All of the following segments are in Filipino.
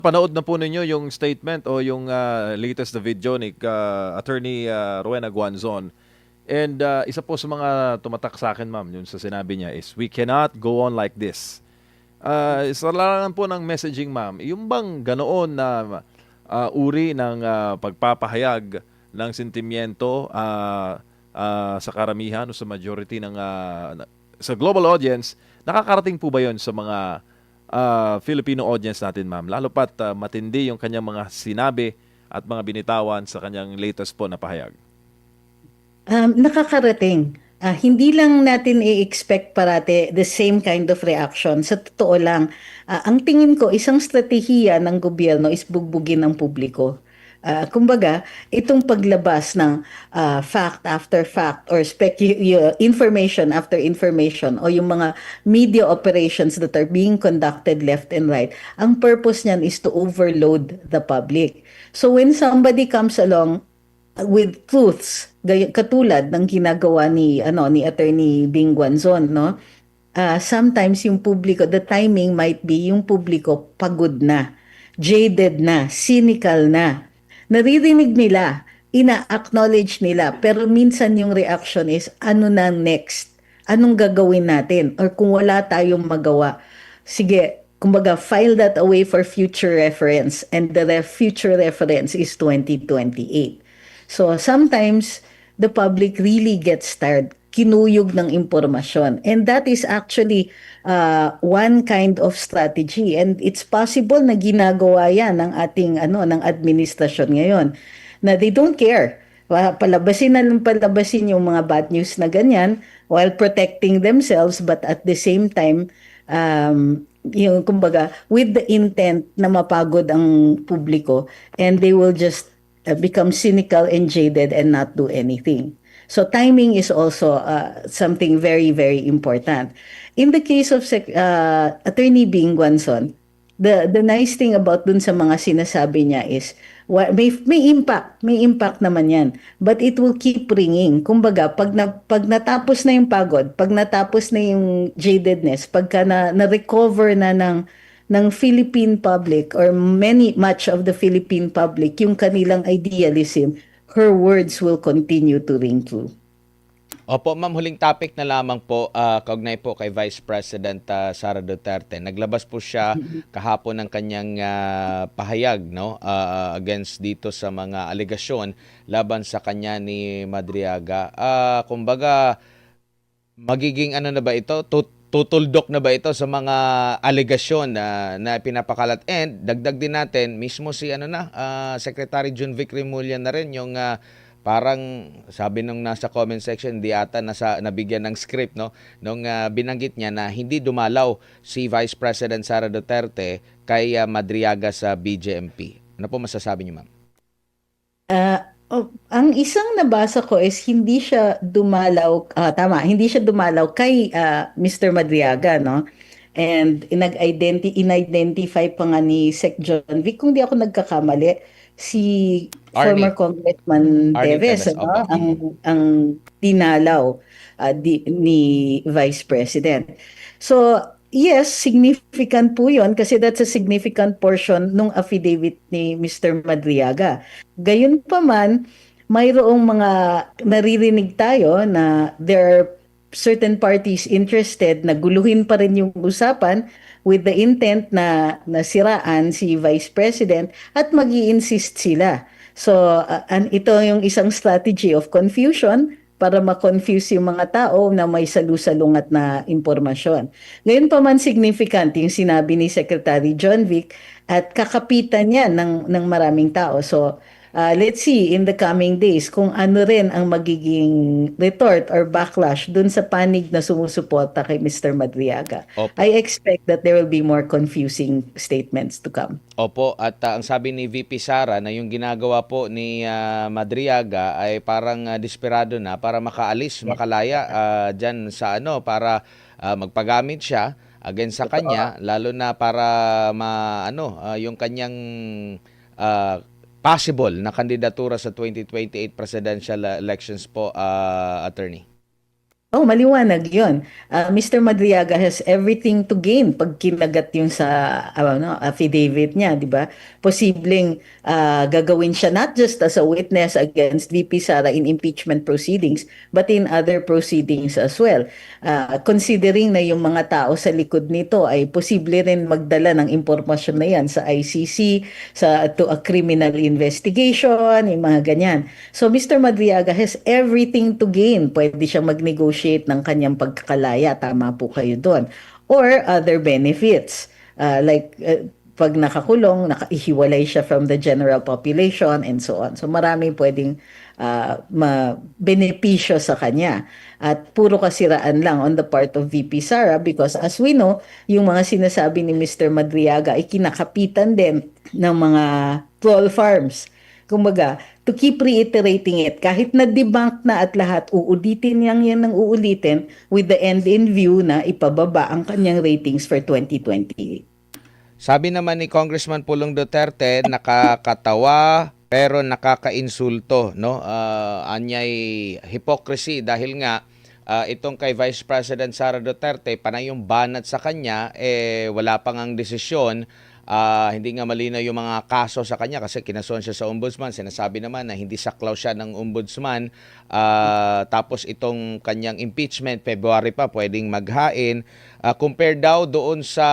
Panood na po ninyo yung statement o yung latest na video ni Attorney Rowena Guanzon. And isa po sa mga tumatak sa akin, ma'am, yung sa sinabi niya is, we cannot go on like this. Isa lang po ng messaging, ma'am, yung bang ganoon na uri ng pagpapahayag ng sentimiento sa karamihan o sa majority ng sa global audience, nakakarating po ba yon sa mga Filipino audience natin, ma'am? Lalo pat matindi yung kanyang mga sinabi at mga binitawan sa kanyang latest po na pahayag. Nakakarating. Hindi lang natin i-expect parate the same kind of reaction. Sa totoo lang, ang tingin ko, isang strategiya ng gobyerno is bugbugin ng publiko. Kumbaga, itong paglabas ng fact after fact or information after information o yung mga media operations that are being conducted left and right, ang purpose niyan is to overload the public. So when somebody comes along with truths katulad ng ginagawa ni Attorney Bing Guanzon, no, sometimes yung publiko, the timing might be yung publiko pagod na, jaded na, cynical na, naririnig nila, ina-acknowledge nila, pero minsan yung reaction is ano na next, anong gagawin natin, or kung wala tayong magawa, sige, kumbaga file that away for future reference, and the future reference is 2028. So sometimes the public really gets tired, kinuyog ng impormasyon. And that is actually one kind of strategy. And it's possible na ginagawa yan ng ating ng administrasyon ngayon. Na they don't care. Palabasin na lang palabasin yung mga bad news na ganyan while protecting themselves, but at the same time, yung kumbaga, with the intent na mapagod ang publiko, and they will just become cynical and jaded and not do anything. So timing is also something very, very important. In the case of Attorney Bing Guanzon, the nice thing about dun sa mga sinasabi niya is may impact naman yan, but it will keep ringing. Kumbaga, pag natapos na yung pagod, pag natapos na yung jadedness, pagka na-recover na ng Philippine public or much of the Philippine public yung kanilang idealism, her words will continue to ring true. Opo, ma'am, huling topic na lamang po, kaugnay po kay Vice President Sara Duterte. Naglabas po siya kahapon ng kanyang pahayag, no, against dito sa mga alegasyon laban sa kanya ni Madriaga. Kumbaga, magiging ano na ba ito? Tutuldok na ba ito sa mga alegasyon na pinapakalat? And dagdag din natin, mismo si Secretary Junvic Remulla na rin yung parang sabi nung nasa comment section, di ata nabigyan ng script, no, nung binanggit niya na hindi dumalaw si Vice President Sara Duterte kay Madriaga sa BJMP. Ano po masasabi niyo, ma'am? Ang isang nabasa ko is hindi siya dumalaw, hindi siya dumalaw kay Mr. Madriaga, no? And in-identify pa nga ni Sec. John Vic, kung di ako nagkakamali, si former Arnie. Congressman Arnie Teves, Teves, ano, opo. ang dinalaw ni Vice President. So, yes, significant po yun kasi that's a significant portion nung affidavit ni Mr. Madriaga. Gayunpaman, mayroong mga naririnig tayo na there are certain parties interested na guluhin pa rin yung usapan with the intent na nasiraan si Vice President at mag-i-insist sila. So, ito yung isang strategy of confusion para ma-confuse yung mga tao na may salusalungat na impormasyon. Ngayon pa man significant yung sinabi ni Secretary John Vic at kakapitan niya ng maraming tao. So, let's see in the coming days kung ano rin ang magiging retort or backlash dun sa panig na sumusuporta kay Mr. Madriaga. Opo. I expect that there will be more confusing statements to come. Opo, at ang sabi ni VP Sara na yung ginagawa po ni Madriaga ay parang desperado na para makaalis, Yes. makalaya dyan sa para magpagamit siya against sa kanya, lalo na para yung kanyang possible na kandidatura sa 2028 presidential elections po, attorney. Oh, maliwanag yun. Mr. Madriaga has everything to gain pag kinagat yung sa affidavit niya, di ba? Posibleng gagawin siya not just as a witness against VP Sara in impeachment proceedings, but in other proceedings as well. Considering na yung mga tao sa likod nito ay posible rin magdala ng impormasyon na yan sa ICC, to a criminal investigation, yung mga ganyan. So Mr. Madriaga has everything to gain. Pwede siyang mag-negotiate ng kanyang pagkakalaya. Tama po kayo doon. Or other benefits. Pag nakakulong, nakaihiwalay siya from the general population and so on. So marami pwedeng benepisyo sa kanya. At puro kasiraan lang on the part of VP Sara because as we know, yung mga sinasabi ni Mr. Madriaga ay kinakapitan din ng mga troll farms. Kumbaga, to keep reiterating it, kahit na-debunk na at lahat, uulitin lang yan ng uulitin with the end in view na ipababa ang kanyang ratings for 2028. Sabi naman ni Congressman Pulong Duterte, nakakatawa pero nakakainsulto, no? Anyay hypocrisy dahil nga itong kay Vice President Sara Duterte, panay yung banat sa kanya, wala pang ang desisyon. Hindi nga malinaw yung mga kaso sa kanya kasi kinasuhan siya sa ombudsman. Sinasabi naman na hindi saklaw siya ng ombudsman. Tapos itong kanyang impeachment, February pa, pwedeng maghain. Compare daw doon sa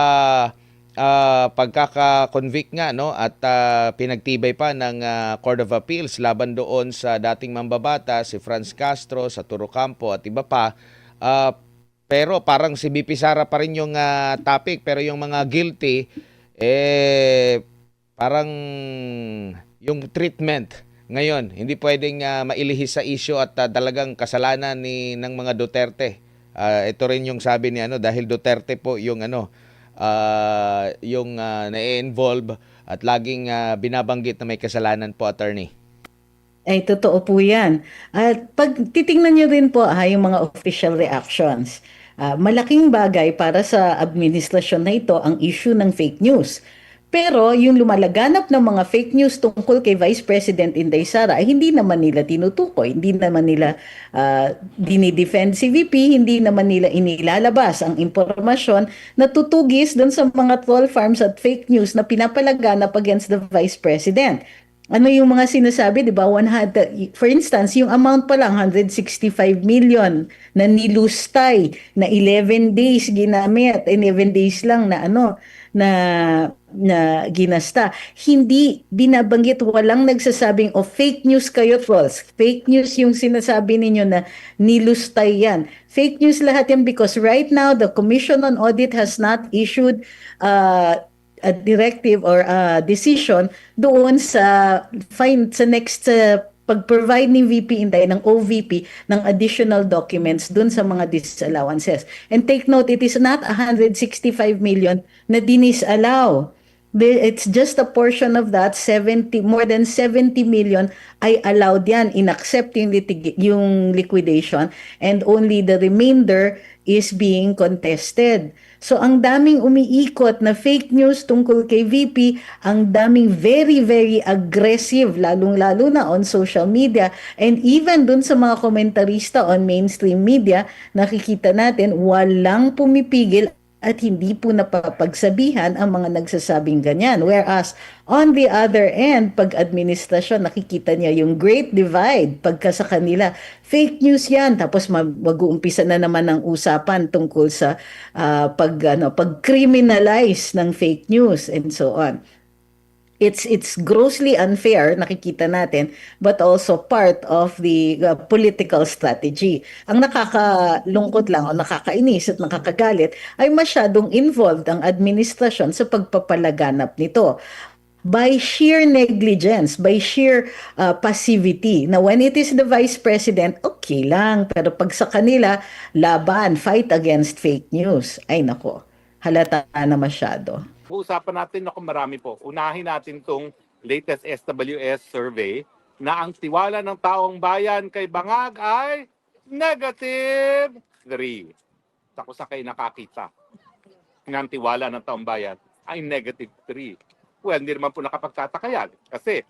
pagkaka-convict nga, no? At pinagtibay pa ng Court of Appeals laban doon sa dating mambabata, si Franz Castro, sa Turo Campo at iba pa. Pero parang si BP Sara pa rin yung topic, pero yung mga guilty, parang yung treatment ngayon, hindi pwedeng mailihis sa issue at talagang kasalanan ng mga Duterte. Ito rin yung sabi ni dahil Duterte po yung yung na-involve at laging binabanggit na may kasalanan po, attorney. Ay, totoo po yan. At pag titingnan nyo rin po yung mga official reactions, malaking bagay para sa administrasyon na ito ang issue ng fake news. Pero yung lumalaganap ng mga fake news tungkol kay Vice President Inday Sara ay hindi naman nila tinutukoy, hindi naman nila dinidefend si VP, hindi naman nila inilalabas ang impormasyon na tutugis dun sa mga troll farms at fake news na pinapalaganap against the Vice President. Ano yung mga sinasabi, di ba? For instance, yung amount pa lang, 165 million na nilustay na 11 days ginamit, 11 days lang na na ginasta. Hindi binabanggit, walang nagsasabing, fake news kayo, trolls. Fake news yung sinasabi ninyo na nilustay yan. Fake news lahat yan because right now, the Commission on Audit has not issued a directive or a decision doon sa next pag-provide ni VP Inday ng OVP ng additional documents doon sa mga disallowances. And take note, it is not 165 million na dinisallow. It's just a portion of that, more than 70 million ay allowed yan, inaccept yung liquidation, and only the remainder is being contested. So ang daming umiikot na fake news tungkol kay VP, ang daming very, very aggressive, lalong-lalo na on social media, and even dun sa mga komentarista on mainstream media, nakikita natin walang pumipigil at hindi po napapagsabihan ang mga nagsasabing ganyan. Whereas, on the other end, pag administrasyon, nakikita niya yung great divide pagka sa kanila. Fake news yan. Tapos mag-uumpisa na naman ng usapan tungkol sa pag-criminalize ng fake news and so on. It's grossly unfair, nakikita natin, but also part of the political strategy. Ang nakakalungkot lang o nakakainis at nakakagalit ay masyadong involved ang administrasyon sa pagpapalaganap nito by sheer negligence, by sheer passivity. Now, when it is the Vice President, okay lang. Pero pag sa kanila, laban, fight against fake news. Ay nako, halata na masyado. Usapan natin, marami po. Unahin natin itong latest SWS survey na ang tiwala ng taong bayan kay Bangag ay -3. Ako sa kayo nakakita ng tiwala ng taong bayan ay -3. Well, hindi naman po nakapagtataka yan kasi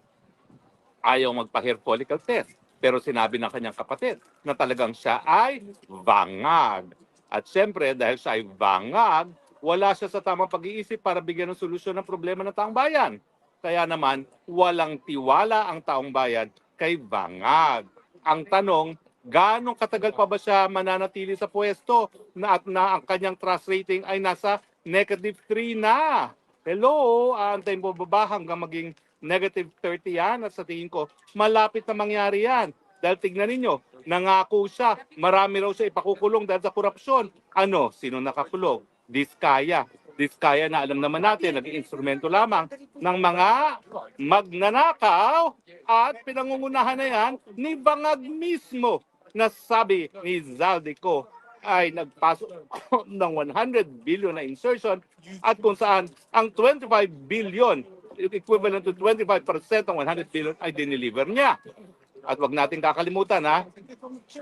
ayaw magpa-hair follicle test. Pero sinabi ng kanyang kapatid na talagang siya ay bangag. At syempre, dahil siya ay bangag, wala siya sa tamang pag-iisip para bigyan ng solusyon ng problema ng taong bayan. Kaya naman, walang tiwala ang taong bayan kay bangag. Ang tanong, gaano katagal pa ba siya mananatili sa pwesto at na ang kanyang trust rating ay nasa -3 na? Hello, aantayin mo ba hanggang maging -30 yan? At sa tingin ko, malapit na mangyari yan. Dahil tignan ninyo, nangako siya, marami raw siya ipakukulong dahil sa korupsyon. Ano, sino nakakulong? Diskaya. Diskaya na alam naman natin, naging instrumento lamang ng mga magnanakaw at pinangungunahan na yan ni Bangag mismo na sabi ni Zaldico ay nagpasok ng 100 billion na insertion at kung saan ang 25 billion, equivalent to 25% ng 100 billion ay dineliver niya. At wag natin kakalimutan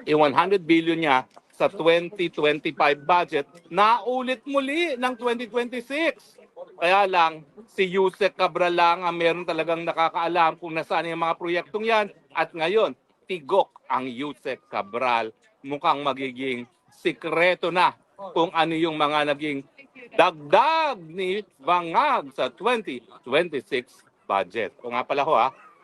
yung 100 billion niya sa 2025 budget na ulit muli ng 2026. Kaya lang, si Yusek Cabral lang ang meron talagang nakakaalam kung nasaan yung mga proyektong yan. At ngayon, tigok ang Yusek Cabral. Mukhang magiging sikreto na kung ano yung mga naging dagdag ni Bangag sa 2026 budget. O nga pala ho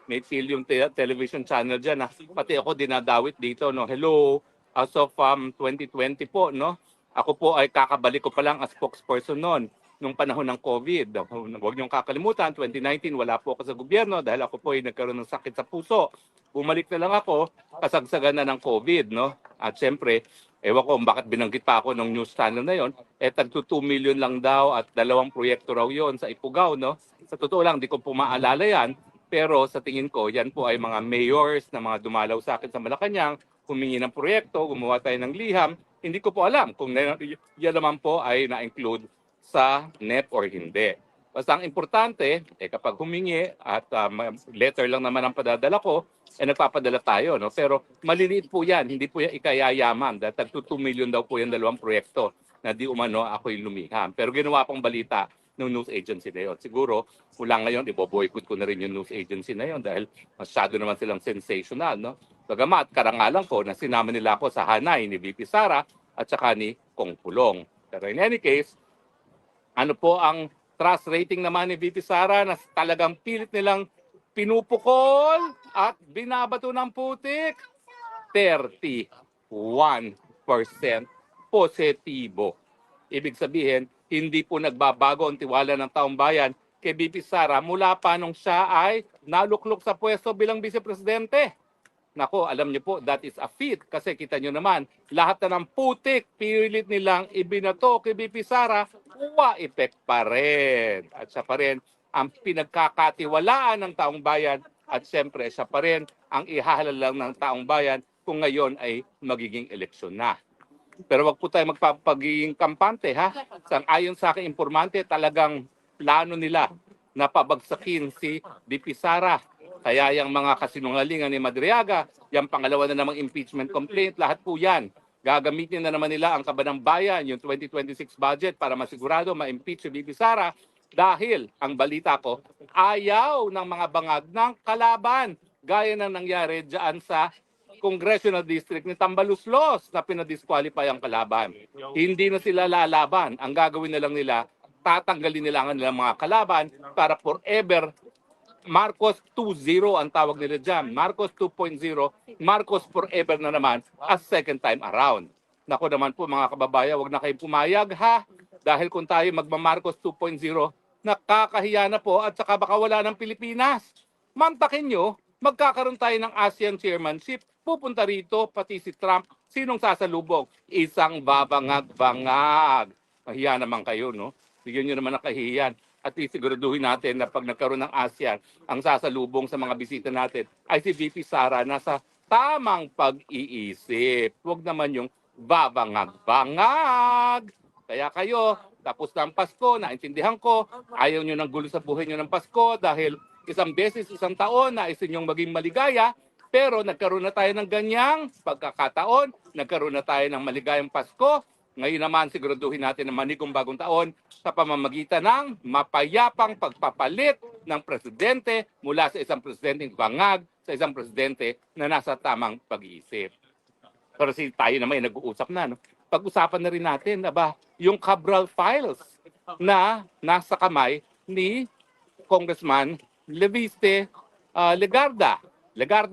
may film television channel dyan pati ako dinadawit dito, no. Hello, as of 2020 po, no. Ako po ay kakabalik ko pa lang as spokesperson noon nung panahon ng COVID. Huwag niyong kakalimutan, 2019 wala po ako sa gobyerno dahil ako po ay nagkaroon ng sakit sa puso. Bumalik na lang ako, kasagsagan na ng COVID, no. At syempre, ewan ko bakit binanggit pa ako ng news channel na yon. Tagto 2 million lang daw at 2 proyekto raw yon sa Ifugao, no. Sa totoo lang, di ko po maalala yan. Pero sa tingin ko, yan po ay mga mayors na mga dumalaw sa akin sa Malacanang, humingi ng proyekto, gumawa tayo ng liham. Hindi ko po alam kung yan naman po ay na-include sa NEP or hindi. Basta ang importante, kapag humingi at letter lang naman ang padadala ko, nagpapadala tayo. No? Pero maliliit po yan, hindi po yan ikayayaman. Dahil tagto 2 million daw po yung 2 proyekto na di umano ako'y lumiham. Pero ginawa pong balita ng news agency na yun. Siguro, mula ngayon, iboboycott ko na rin yung news agency na yun dahil masyado naman silang sensational. No? Bagamat, karangalan ko na sinama nila ako sa hanay ni VP Sara at saka ni Kong Pulong. Pero in any case, ano po ang trust rating naman ni VP Sara na talagang pilit nilang pinupukol at binabato ng putik? 31% positibo. Ibig sabihin, hindi po nagbabago ang tiwala ng taong bayan kay VP Sara mula pa nung siya ay naluklok sa pwesto bilang vice-presidente. Nako, alam niyo po, that is a feat. Kasi kita niyo naman, lahat na ng putik, pilit nilang ibinato kay VP Sara, effect pa rin. At siya pa rin ang pinagkakatiwalaan ng taong bayan at siyempre siya pa rin ang ihahalal lang ng taong bayan kung ngayon ay magiging eleksyon na. Pero wag po tayo magpapagiging kampante Ayon sa aking informante, talagang plano nila na pabagsakin si VP Sara. Kaya yung mga kasinungalingan ni Madriaga, yung pangalawa na namang impeachment complaint, lahat po yan. Gagamitin na naman nila ang Kabanang Bayan, yung 2026 budget para masigurado ma-impeach si VP Sara dahil, ang balita ko, ayaw ng mga bangag ng kalaban. Gaya ng nangyari dyan sa Congressional District ni Tambaluslos na pinadisqualify ang kalaban. Hindi na sila lalaban. Ang gagawin na lang nila, tatanggalin nila ang nilang mga kalaban para forever Marcos 2.0 ang tawag nila dyan. Marcos 2.0, Marcos forever na naman as second time around. Nako naman po mga kababayan, wag na kayong pumayag dahil kung tayo magma-Marcos 2.0, nakakahiya na po at saka baka wala ng Pilipinas. Mantakin nyo, magkakaroon tayo ng ASEAN chairmanship, pupunta rito pati si Trump, sinong sasalubong? Isang babangag-bangag. Mahiya naman kayo, no? Bigyan nyo naman ang kahihiyan. At isiguraduhin natin na pag nagkaroon ng ASEAN, ang sasalubong sa mga bisita natin ay si VP Sara na sa tamang pag-iisip. Huwag naman yung babangag-bangag. Kaya kayo, tapos na ang Pasko, naintindihan ko, ayaw nyo ng gulo sa buhay nyo ng Pasko dahil isang beses, isang taon na inyong maging maligaya, pero nagkaroon na tayo ng ganyang pagkakataon, nagkaroon na tayo ng maligayang Pasko, Ngayon naman, siguraduhin natin na manigong bagong taon sa pamamagitan ng mapayapang pagpapalit ng presidente mula sa isang presidenteng bangag sa isang presidente na nasa tamang pag-iisip. Pero tayo naman ay nag-uusap na. No? Pag-usapan na rin natin, yung Cabral Files na nasa kamay ni Congressman Leviste Legarda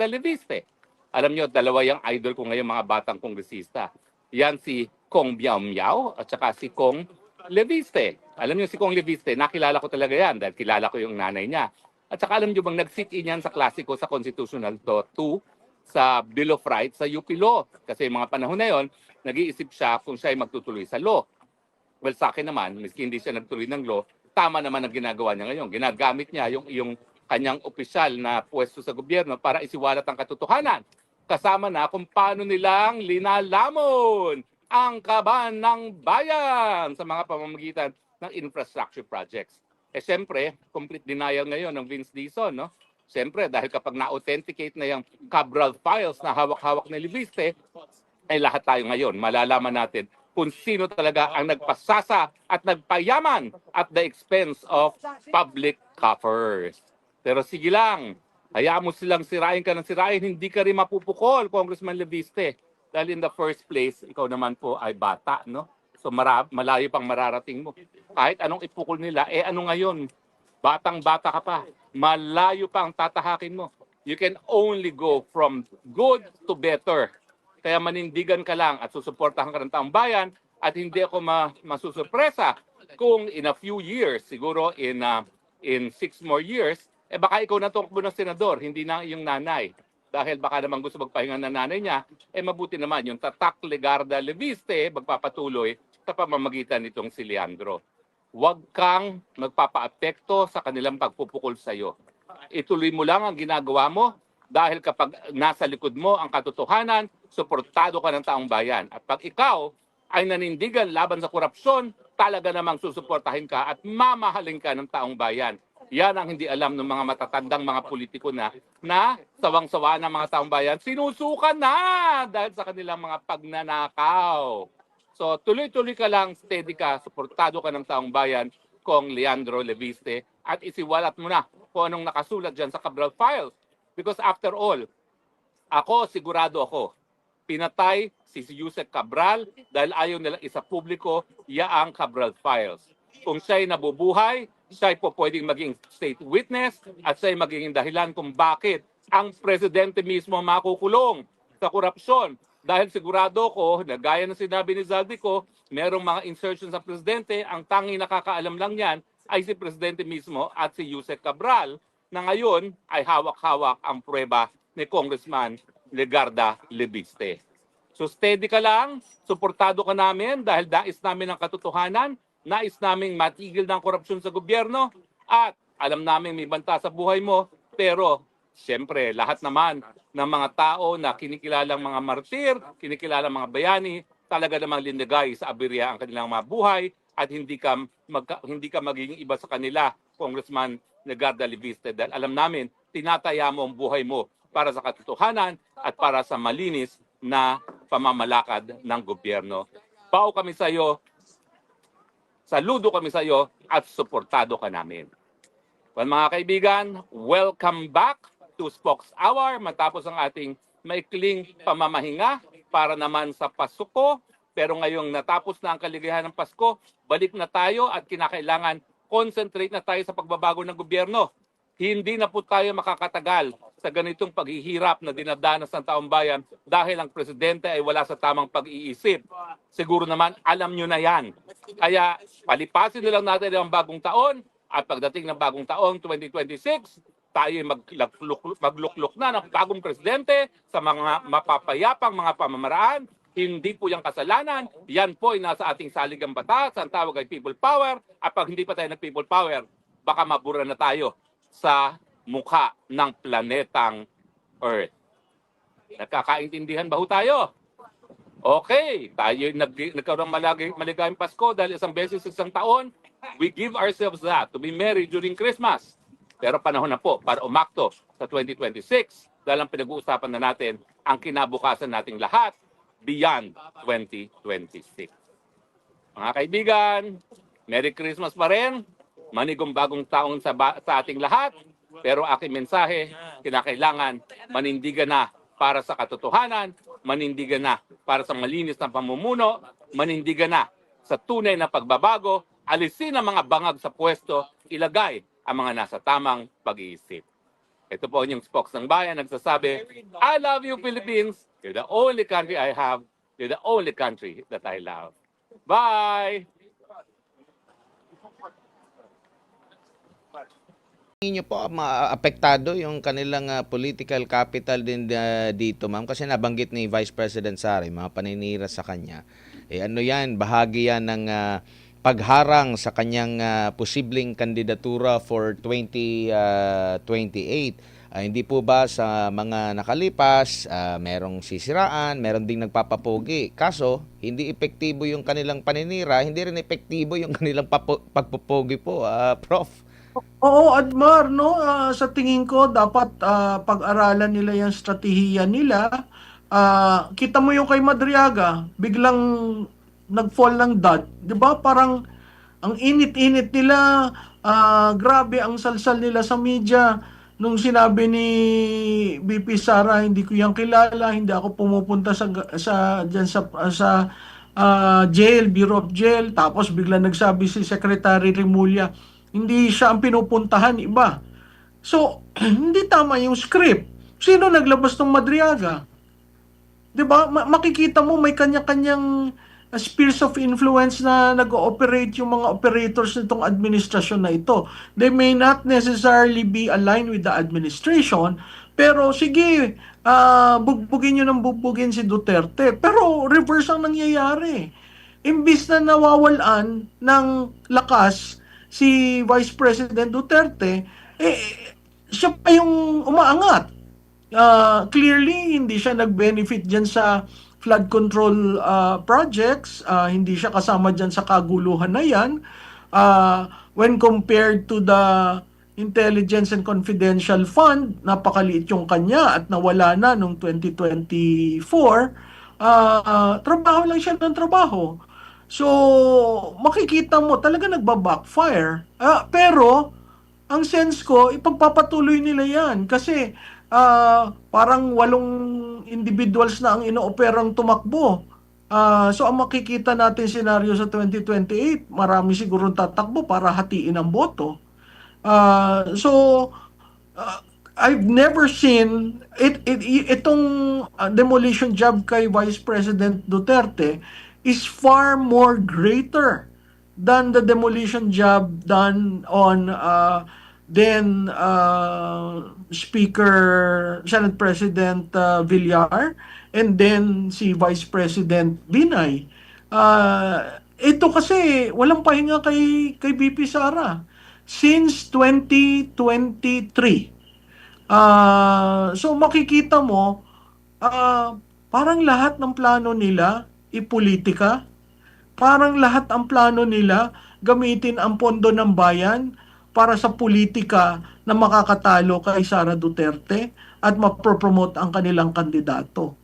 Leviste. Alam nyo, dalawa yung idol ko ngayon, mga batang kongresista. Yan si Kong Biao Miao at saka si Kong Leviste. Alam nyo si Kong Leviste, nakilala ko talaga yan dahil kilala ko yung nanay niya. At saka alam nyo bang nag-sit-in yan sa klasiko sa Constitutional 2 sa Bill of Rights sa UP Law. Kasi yung mga panahon na yon, nag-iisip siya kung siya ay magtutuloy sa law. Well, sa akin naman, miski hindi siya nagtuloy ng law, tama naman ang ginagawa niya ngayon. Ginagamit niya yung kanyang opisyal na pwesto sa gobyerno para isiwalat ang katotohanan. Kasama na kung paano nilang linalamon ang kaban ng bayan sa mga pamamagitan ng infrastructure projects. Siyempre, complete denial ngayon ng Vince Dizon, no? Siyempre, dahil kapag na-authenticate na yung Cabral Files na hawak-hawak ni Leviste, ay lahat tayo ngayon, malalaman natin kung sino talaga ang nagpasasa at nagpayaman at the expense of public coffers. Pero sige lang, hayaan mo silang sirain ka ng sirain, hindi ka rin mapupukol, Congressman Leviste. Dahil in the first place, ikaw naman po ay bata, no? So malayo pang mararating mo. Kahit anong ipukol nila, ano ngayon? Batang-bata ka pa. Malayo pa ang tatahakin mo. You can only go from good to better. Kaya manindigan ka lang at susuportahan ka ng taong bayan at hindi ako masusurpresa kung in a few years, siguro in 6 more years, baka ikaw na tumakbo ng senador, hindi na yung nanay. Dahil baka naman gusto magpahinga ng nanay niya, mabuti naman yung Tatak Legarda Leviste magpapatuloy sa pamamagitan nitong si Leandro. Huwag kang magpapaapekto sa kanilang pagpupukol sa iyo. Ituloy mo lang ang ginagawa mo dahil kapag nasa likod mo ang katotohanan, suportado ka ng taong bayan. At pag ikaw ay nanindigan laban sa korupsyon, talaga namang susuportahin ka at mamahalin ka ng taong bayan. Yan ang hindi alam ng mga matatandang mga politiko na sawang-sawa ng mga taong bayan, sinusukan na dahil sa kanilang mga pagnanakaw. So tuloy-tuloy ka lang, steady ka, suportado ka ng taong bayan, Kong Leandro Leviste, at isiwalat mo na kung anong nakasulat dyan sa Cabral Files. Because after all, sigurado ako, pinatay si Yusek Cabral dahil ayaw nilang isa publiko yaang Cabral Files. Kung siya'y nabubuhay, siya'y po pwedeng maging state witness at siya'y magiging dahilan kung bakit ang presidente mismo makukulong sa korupsyon. Dahil sigurado ko, na gaya ng sinabi ni Zaldico, merong mga insertions sa presidente, ang tanging nakakaalam lang yan ay si presidente mismo at si Yusek Cabral, na ngayon ay hawak-hawak ang prueba ni Congressman Legarda Leviste. So steady ka lang, suportado ka namin dahil nais namin ang katotohanan, nais naming matigil ng korupsyon sa gobyerno at alam namin may banta sa buhay mo, pero siyempre lahat naman ng mga tao na kinikilalang mga martir, kinikilalang mga bayani, talaga namang linagay sa aberya ang kanilang mga buhay at hindi ka magiging iba sa kanila, Congressman Legarda Leviste, dahil alam namin tinataya mo ang buhay mo para sa katotohanan at para sa malinis na pamamalakad ng gobyerno. Pao kami sa iyo, saludo kami sa iyo at suportado ka namin. Well, mga kaibigan, welcome back to Spokes Hour matapos ang ating maikling pamamahinga para naman sa Pasko. Pero ngayong natapos na ang kaligayahan ng Pasko, balik na tayo at kinakailangan concentrate na tayo sa pagbabago ng gobyerno. Hindi na po tayo makakatagal sa ganitong paghihirap na dinadanas ng taong bayan dahil ang presidente ay wala sa tamang pag-iisip. Siguro naman alam nyo na yan. Kaya palipasin na lang natin ang bagong taon at pagdating ng bagong taong 2026, tayo maglukluk na ng bagong presidente sa mga mapapayapang mga pamamaraan. Hindi po yung kasalanan. Yan po ay nasa ating saligang batas. Ang tawag ay people power. At pag hindi pa tayo ng people power, baka mabura na tayo sa mukha ng planetang Earth. Nagkakaintindihan ba ho tayo? Okay, tayo nagkaroon ng maligayang Pasko dahil isang beses isang taon, we give ourselves that to be merry during Christmas. Pero panahon na po para umakto sa 2026 dahil ang pinag-uusapan na natin ang kinabukasan nating lahat beyond 2026. Mga kaibigan, Merry Christmas pa rin. Manigong bagong taon sa ating lahat. Pero aking mensahe, kinakailangan manindigan na para sa katotohanan, manindigan na para sa malinis na pamumuno, manindigan na sa tunay na pagbabago, alisin ang mga bangag sa pwesto, ilagay ang mga nasa tamang pag-iisip. Ito po yung spokes ng bayan nagsasabi, I love you Philippines. You're the only country I have. You're the only country that I love. Bye! Tingin niyo po maapektado yung kanilang political capital din dito, ma'am? Kasi nabanggit ni Vice President Sara, yung mga paninira sa kanya. Ano yan, bahagi yan ng pagharang sa kanyang posibleng kandidatura for 2028. Hindi po ba sa mga nakalipas, merong sisiraan, meron ding nagpapapogi. Kaso, hindi epektibo yung kanilang paninira, hindi rin epektibo yung kanilang pagpupogi po, Prof. Oo, Admar, no? Sa tingin ko, dapat pag-aralan nila yung strategiya nila. Kita mo yung kay Madriaga, biglang nag-fall ng dot. 'Di ba? Parang ang init-init nila, grabe ang salsal nila sa media. Nung sinabi ni BP Sara, hindi ko yan kilala, hindi ako pumupunta sa jail, Bureau of Jail. Tapos bigla nagsabi si Secretary Remulla, hindi siya ang pinupuntahan, iba. So, hindi tama yung script. Sino naglabas ng Madriaga? 'Di ba? Makikita mo may kanya-kanyang spheres of influence na nag-ooperate yung mga operators nitong administrasyon na ito. They may not necessarily be aligned with the administration, pero sige, bugbugin nyo ng bugbugin si Duterte. Pero reverse ang nangyayari. Imbis na nawawalan ng lakas si Vice President Duterte, siya pa yung umaangat. Clearly, hindi siya nag-benefit dyan sa flood control projects. Hindi siya kasama dyan sa kaguluhan na yan. When compared to the Intelligence and Confidential Fund, napakaliit yung kanya at nawala na noong 2024. Trabaho lang siya ng trabaho. So, makikita mo talaga nagba-backfire. Pero, ang sense ko, ipagpapatuloy nila yan. Kasi, parang 8 individuals na ang inooperang tumakbo. So, ang makikita natin senaryo sa 2028, marami siguro tatakbo para hatiin ang boto. So, I've never seen itong demolition job kay Vice President Duterte is far more greater than the demolition job done on then Speaker Senate President Villar and then si Vice President Binay. Ito kasi walang pahinga kay BP Sara since 2023. So makikita mo, parang lahat ng plano nila ipolitika. Parang lahat ang plano nila gamitin ang pondo ng bayan para sa politika na makakatalo kay Sara Duterte at mapropromote ang kanilang kandidato.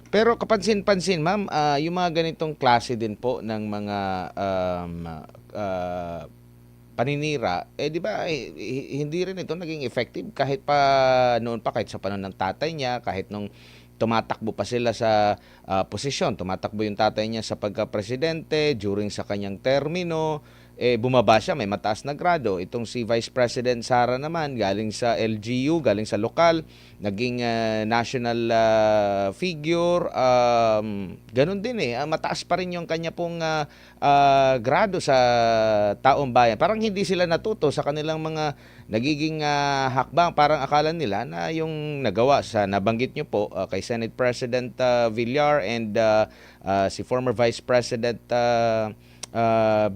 Pero kapansin-pansin, ma'am, yung mga ganitong klase din po ng mga paninira, di ba, hindi rin ito naging effective kahit pa noon pa, kahit sa panahon ng tatay niya, kahit nung tumatakbo pa sila sa posisyon, tumatakbo yung tatay niya sa pagka-presidente, during sa kanyang termino, bumaba siya, may mataas na grado. Itong si Vice President Sara naman, galing sa LGU, galing sa lokal, naging national figure. Ganun din mataas pa rin yung kanya pong grado sa taong bayan. Parang hindi sila natuto sa kanilang mga nagiging hakbang. Parang akala nila na yung nagawa sa nabanggit nyo po kay Senate President Villar and si former Vice President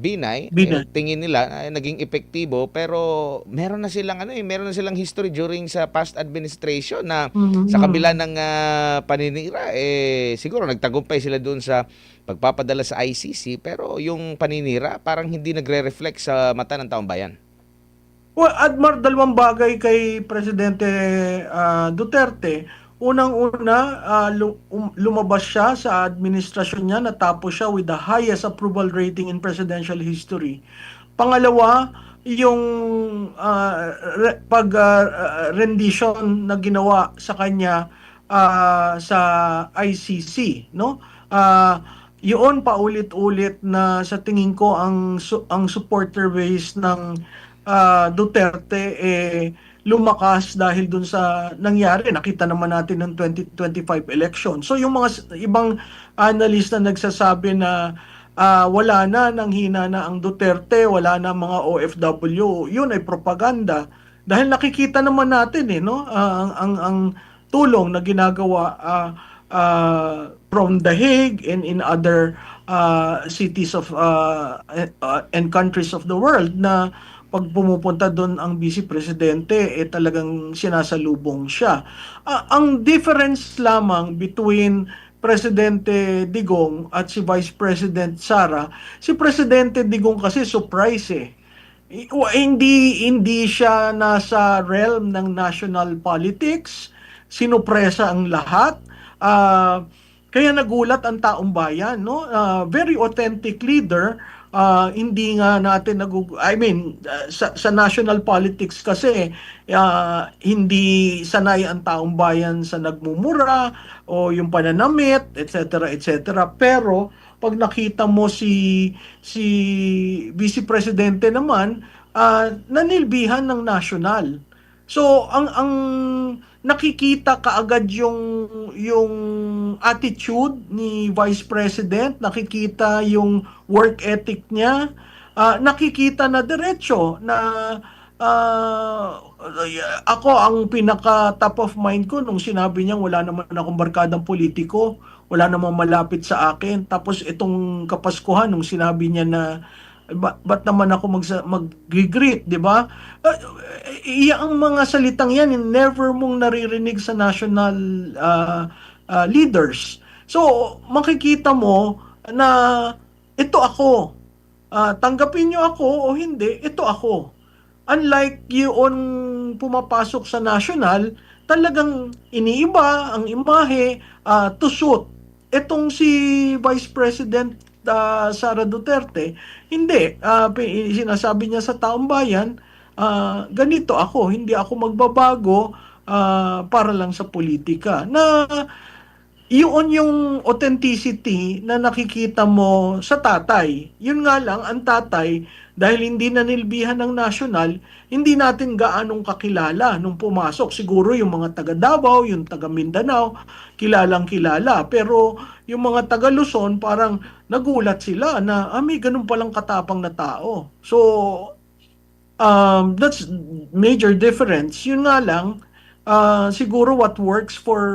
Binay, tingin nila naging epektibo, pero meron na silang history during sa past administration na sa kabila ng paninira, siguro nagtagumpay sila doon sa pagpapadala sa ICC, pero yung paninira parang hindi nagre-reflect sa mata ng taong bayan. Well, Admar, dalawang bagay kay Presidente Duterte. Unang-una, lumabas siya sa administrasyon niya, natapos siya with the highest approval rating in presidential history. Pangalawa, yung rendition na ginawa sa kanya sa ICC, no? Yun paulit-ulit na sa tingin ko ang supporter base ng Duterte lumakas dahil dun sa nangyari. Nakita naman natin ng 2025 election. So yung mga ibang analyst na nagsasabi na wala na, nanghina na ang Duterte, wala na mga OFW, yun ay propaganda. Dahil nakikita naman natin no, ang tulong na ginagawa from The Hague and in other cities of and countries of the world na pag pumupunta doon ang vice presidente talagang sinasalubong siya. Ang difference lamang between Presidente Digong at si Vice President Sara, si Presidente Digong kasi surprise hindi siya nasa realm ng national politics, sinupresa ang lahat. Kaya nagulat ang taong bayan, no? Very authentic leader. Hindi nga natin sa national politics kasi hindi sanay ang taong bayan sa nagmumura o yung pananamit, etc. etc. Pero pag nakita mo si Vice Presidente naman, nanilbihan ng national. So ang nakikita kaagad yung attitude ni Vice President, nakikita yung work ethic niya, nakikita na diretso na ako ang pinaka top of mind ko nung sinabi niya wala naman akong barkadang politiko, wala namang malapit sa akin. Tapos itong Kapaskuhan nung sinabi niya na ba't naman ako mag-greet, di ba? Ang mga salitang yan, never mong naririnig sa national leaders. So, makikita mo na ito ako. Tanggapin nyo ako o hindi, ito ako. Unlike yung pumapasok sa national, talagang iniiba ang imahe to suit. Itong si Vice President Sara Duterte, hindi. Sinasabi niya sa taong bayan, ganito ako, hindi ako magbabago para lang sa politika. Na yun yung authenticity na nakikita mo sa tatay. Yun nga lang, ang tatay, dahil hindi nanilbihan ng national, hindi natin gaanong kakilala nung pumasok. Siguro yung mga taga Davao, yung taga Mindanao, kilalang kilala. Pero yung mga taga Luzon, parang nagulat sila na may ganun palang katapang na tao. So, that's major difference. Yun nga lang, siguro what works for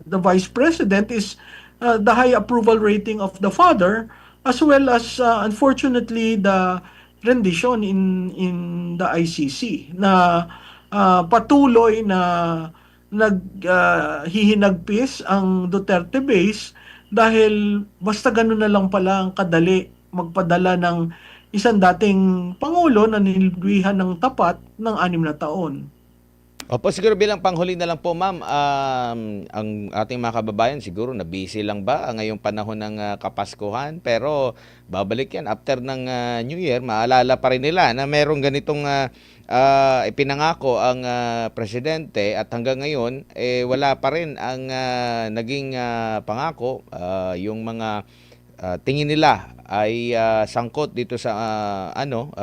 the Vice President is the high approval rating of the father as well as unfortunately the rendition in the ICC na patuloy na hihinagpis ang Duterte base dahil basta ganun na lang pala ang kadali magpadala ng isang dating pangulo na nilbihan ng tapat ng 6 na taon. Opo, siguro bilang panghuli na lang po, ma'am, ang ating mga kababayan siguro na busy lang ba ngayong panahon ng Kapaskuhan, pero babalik yan after ng New Year, maalala pa rin nila na merong ganitong ipinangako ang presidente at hanggang ngayon wala pa rin ang naging pangako, yung mga tingin nila ay sangkot dito sa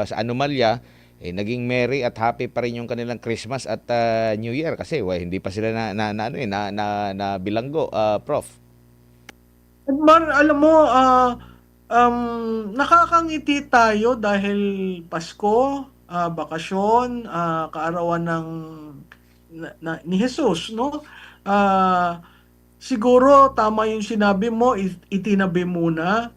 sa anomalya. Naging merry at happy pa rin yung kanilang Christmas at New Year kasi hindi pa sila na bilanggo, Prof. Alam mo, nakakangiti tayo dahil Pasko, bakasyon, kaarawan ni Jesus, no? Siguro tama yung sinabi mo, itinabi muna.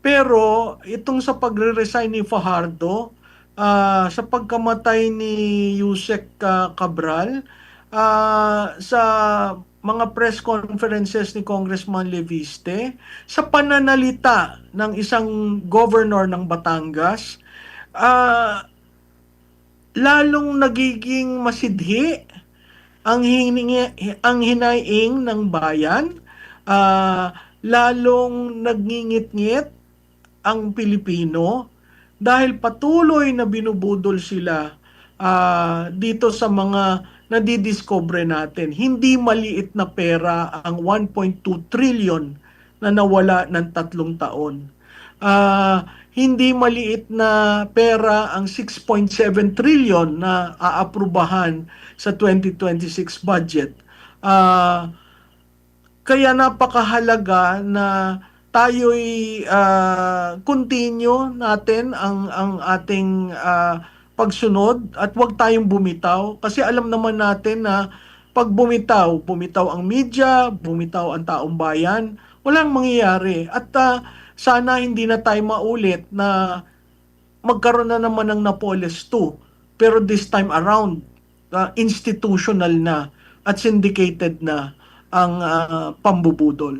Pero itong sa pagre-resign ni Fajardo, sa pagkamatay ni Yusek Cabral, sa mga press conferences ni Congressman Leviste, sa pananalita ng isang governor ng Batangas, lalong nagiging masidhi ang hinaing ng bayan, lalong nagngingit-ngit ang Pilipino dahil patuloy na binubudol sila dito sa mga nadidiscover natin. Hindi maliit na pera ang 1.2 trillion na nawala ng 3 taon. Hindi maliit na pera ang 6.7 trillion na aaprubahan sa 2026 budget. Kaya napakahalaga na tayo'y continue natin ang ating pagsunod at huwag tayong bumitaw kasi alam naman natin na pag bumitaw ang media, bumitaw ang taong bayan, walang mangyayari. At sana hindi na tayo maulit na magkaroon na naman ng Napoles 2. Pero this time around, institutional na at syndicated na ang pambubudol.